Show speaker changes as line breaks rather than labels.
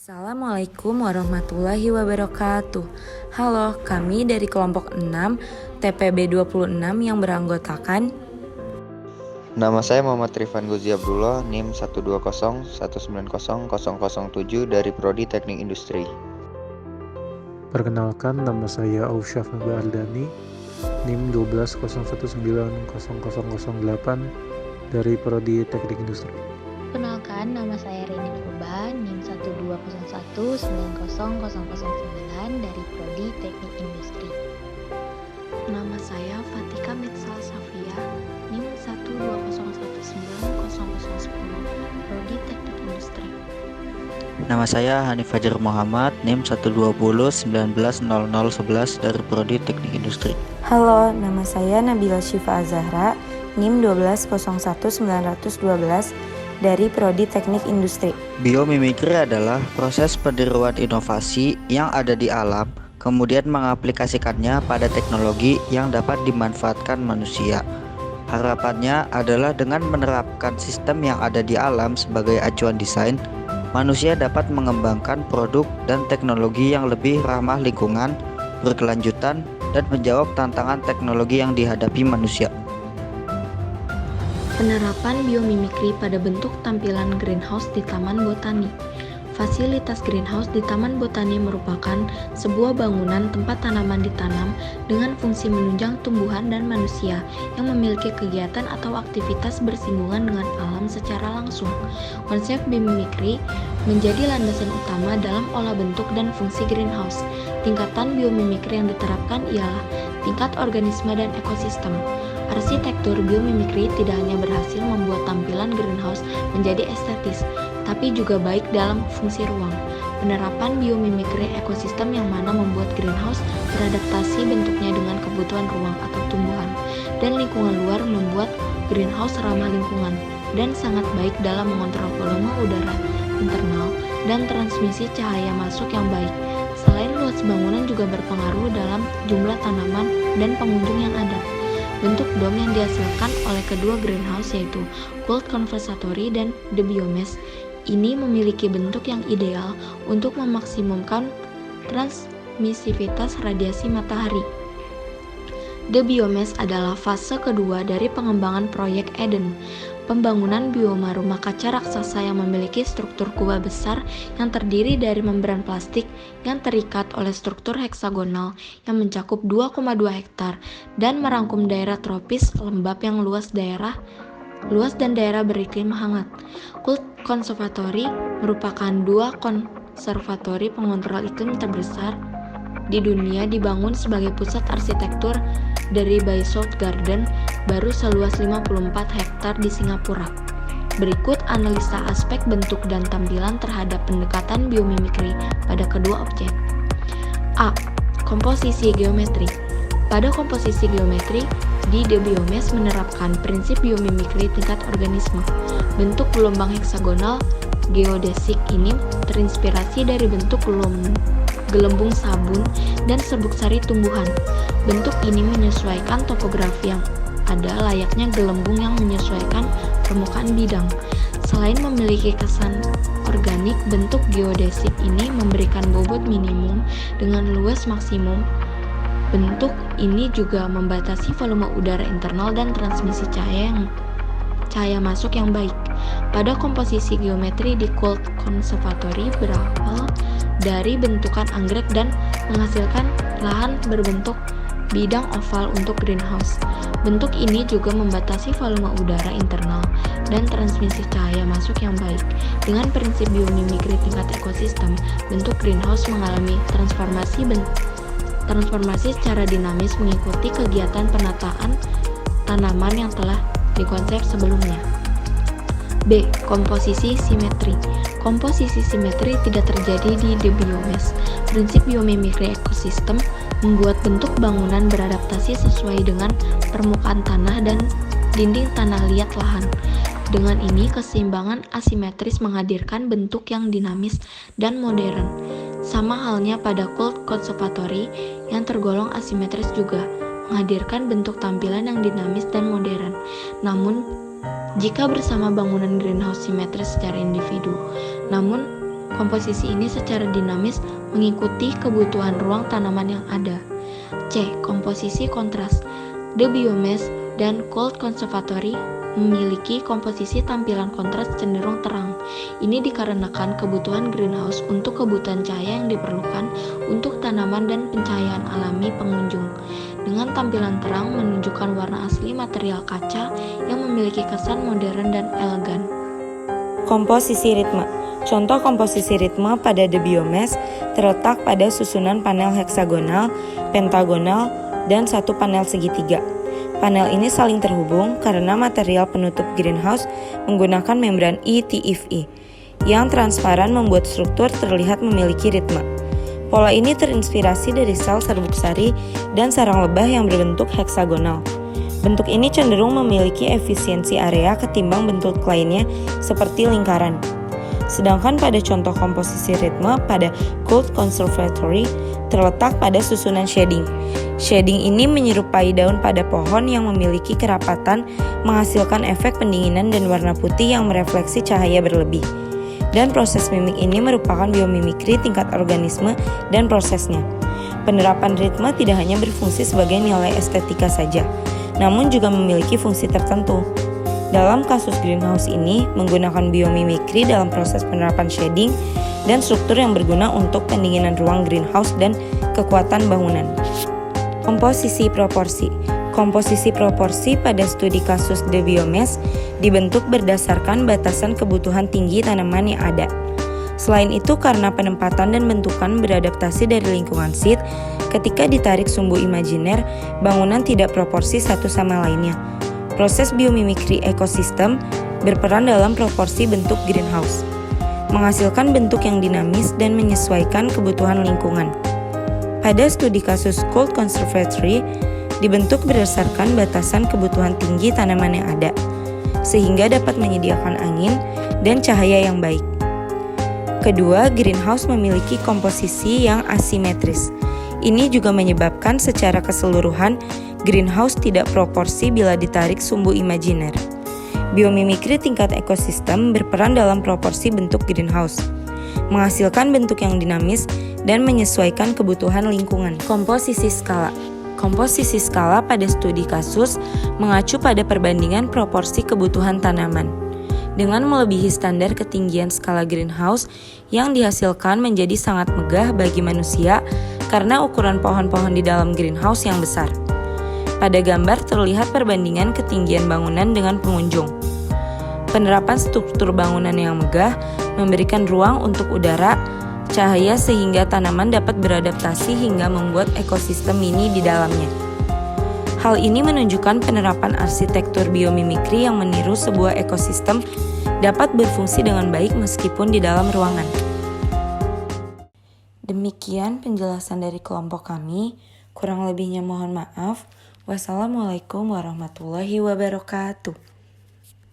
Assalamualaikum warahmatullahi wabarakatuh. Halo, kami dari kelompok 6 TPB 26 yang beranggotakan
Nama saya Muhammad Rifan Gozi Abdullah, NIM 120190007 dari Prodi Teknik Industri.
Perkenalkan, nama saya Ausyaf Naba Aldani, NIM 121900008 dari Prodi Teknik Industri.
Perkenalkan, nama saya Reni Purba, NIM 120190009 dari Prodi Teknik Industri.
Nama saya Fatika Mitsal Safia, NIM 120190010, Prodi Teknik Industri.
Nama saya Hanif Fajar Muhammad, NIM 120190011 dari Prodi Teknik Industri.
Halo, nama saya Nabila Syifa Azahra, NIM 1201912 dari Prodi Teknik Industri.
Biomimikri adalah proses peniruan inovasi yang ada di alam, kemudian mengaplikasikannya pada teknologi yang dapat dimanfaatkan manusia. Harapannya adalah dengan menerapkan sistem yang ada di alam sebagai acuan desain, manusia dapat mengembangkan produk dan teknologi yang lebih ramah lingkungan, berkelanjutan, dan menjawab tantangan teknologi yang dihadapi manusia.
Penerapan biomimikri pada bentuk tampilan greenhouse di Taman Botani. Fasilitas greenhouse di Taman Botani merupakan sebuah bangunan tempat tanaman ditanam dengan fungsi menunjang tumbuhan dan manusia yang memiliki kegiatan atau aktivitas bersinggungan dengan alam secara langsung. Konsep biomimikri menjadi landasan utama dalam olah bentuk dan fungsi greenhouse. Tingkatan biomimikri yang diterapkan ialah tingkat organisme dan ekosistem. Arsitektur biomimikri tidak hanya berhasil membuat tampilan greenhouse menjadi estetis, tapi juga baik dalam fungsi ruang. Penerapan biomimikri ekosistem yang mana membuat greenhouse beradaptasi bentuknya dengan kebutuhan ruang atau tumbuhan, dan lingkungan luar membuat greenhouse ramah lingkungan dan sangat baik dalam mengontrol volume udara internal dan transmisi cahaya masuk yang baik. Selain luas bangunan juga berpengaruh dalam jumlah tanaman dan pengunjung yang ada. Bentuk dom yang dihasilkan oleh kedua greenhouse yaitu Cold Conservatory dan The Biomass ini memiliki bentuk yang ideal untuk memaksimumkan transmisivitas radiasi matahari. The Biomass adalah fase kedua dari pengembangan proyek Eden, pembangunan bioma rumah kaca raksasa yang memiliki struktur kubah besar yang terdiri dari membran plastik yang terikat oleh struktur heksagonal yang mencakup 2,2 hektar dan merangkum daerah tropis lembab yang luas dan daerah beriklim hangat. Cold Conservatory merupakan dua konservatori pengontrol iklim terbesar di dunia, dibangun sebagai pusat arsitektur dari Bayesouth Garden baru seluas 54 hektar di Singapura. Berikut analisa aspek bentuk dan tampilan terhadap pendekatan biomimikri pada kedua objek. A. Komposisi geometri. Pada komposisi geometri, di The Biomass menerapkan prinsip biomimikri tingkat organisme. Bentuk gelombang heksagonal geodesik ini terinspirasi dari bentuk gelembung sabun dan serbuk sari tumbuhan. Bentuk ini menyesuaikan topografi yang ada layaknya gelembung yang menyesuaikan permukaan bidang. Selain memiliki kesan organik, bentuk geodesik ini memberikan bobot minimum dengan luas maksimum. Bentuk ini juga membatasi volume udara internal dan transmisi cahaya masuk yang baik. Pada komposisi geometri di Cold Conservatory berawal dari bentukan anggrek dan menghasilkan lahan berbentuk bidang oval untuk greenhouse. Bentuk ini juga membatasi volume udara internal dan transmisi cahaya masuk yang baik. Dengan prinsip biomimikri tingkat ekosistem, bentuk greenhouse mengalami transformasi secara dinamis mengikuti kegiatan penataan tanaman yang telah dikonsep sebelumnya. B. Komposisi simetri. Komposisi simetri tidak terjadi di The Biomass. Prinsip biomimikri ekosistem membuat bentuk bangunan beradaptasi sesuai dengan permukaan tanah dan dinding tanah liat lahan. Dengan ini, keseimbangan asimetris menghadirkan bentuk yang dinamis dan modern. Sama halnya pada Cold Conservatory yang tergolong asimetris juga menghadirkan bentuk tampilan yang dinamis dan modern. Namun, jika bersama bangunan greenhouse simetris secara individu, namun Komposisi ini secara dinamis mengikuti kebutuhan ruang tanaman yang ada. C. Komposisi kontras. The biomass dan cold conservatory memiliki komposisi tampilan kontras cenderung terang. Ini dikarenakan kebutuhan greenhouse untuk kebutuhan cahaya yang diperlukan untuk tanaman dan pencahayaan alami pengunjung. Dengan tampilan terang menunjukkan warna asli material kaca yang memiliki kesan modern dan elegan.
Komposisi ritme. Contoh komposisi ritme pada The Biomass terletak pada susunan panel heksagonal, pentagonal, dan satu panel segitiga. Panel ini saling terhubung karena material penutup greenhouse menggunakan membran ETFE yang transparan membuat struktur terlihat memiliki ritme. Pola ini terinspirasi dari sel serbuk sari dan sarang lebah yang berbentuk heksagonal. Bentuk ini cenderung memiliki efisiensi area ketimbang bentuk lainnya seperti lingkaran. Sedangkan pada contoh komposisi ritme pada Cold Conservatory terletak pada susunan shading. Shading ini menyerupai daun pada pohon yang memiliki kerapatan, menghasilkan efek pendinginan dan warna putih yang merefleksi cahaya berlebih. Dan proses mimik ini merupakan biomimikri tingkat organisme dan prosesnya. Penerapan ritme tidak hanya berfungsi sebagai nilai estetika saja, namun juga memiliki fungsi tertentu. Dalam kasus greenhouse ini, menggunakan biomimikri dalam proses penerapan shading dan struktur yang berguna untuk pendinginan ruang greenhouse dan kekuatan bangunan. Komposisi proporsi. Komposisi proporsi pada studi kasus The Biomass dibentuk berdasarkan batasan kebutuhan tinggi tanaman yang ada. Selain itu, karena penempatan dan bentukan beradaptasi dari lingkungan seed, ketika ditarik sumbu imajiner, bangunan tidak proporsi satu sama lainnya. Proses biomimikri ekosistem berperan dalam proporsi bentuk greenhouse, menghasilkan bentuk yang dinamis dan menyesuaikan kebutuhan lingkungan. Pada studi kasus Cold Conservatory, dibentuk berdasarkan batasan kebutuhan tinggi tanaman yang ada, sehingga dapat menyediakan angin dan cahaya yang baik. Kedua, greenhouse memiliki komposisi yang asimetris. Ini juga menyebabkan secara keseluruhan greenhouse tidak proporsi bila ditarik sumbu imajiner. Biomimikri tingkat ekosistem berperan dalam proporsi bentuk greenhouse, menghasilkan bentuk yang dinamis dan menyesuaikan kebutuhan lingkungan. Komposisi skala. Komposisi skala pada studi kasus mengacu pada perbandingan proporsi kebutuhan tanaman. Dengan melebihi standar ketinggian skala greenhouse yang dihasilkan menjadi sangat megah bagi manusia karena ukuran pohon-pohon di dalam greenhouse yang besar. Pada gambar terlihat perbandingan ketinggian bangunan dengan pengunjung. Penerapan struktur bangunan yang megah memberikan ruang untuk udara, cahaya sehingga tanaman dapat beradaptasi hingga membuat ekosistem mini di dalamnya. Hal ini menunjukkan penerapan arsitektur biomimikri yang meniru sebuah ekosistem dapat berfungsi dengan baik meskipun di dalam ruangan. Demikian penjelasan dari kelompok kami, kurang lebihnya mohon maaf. Wassalamualaikum warahmatullahi wabarakatuh.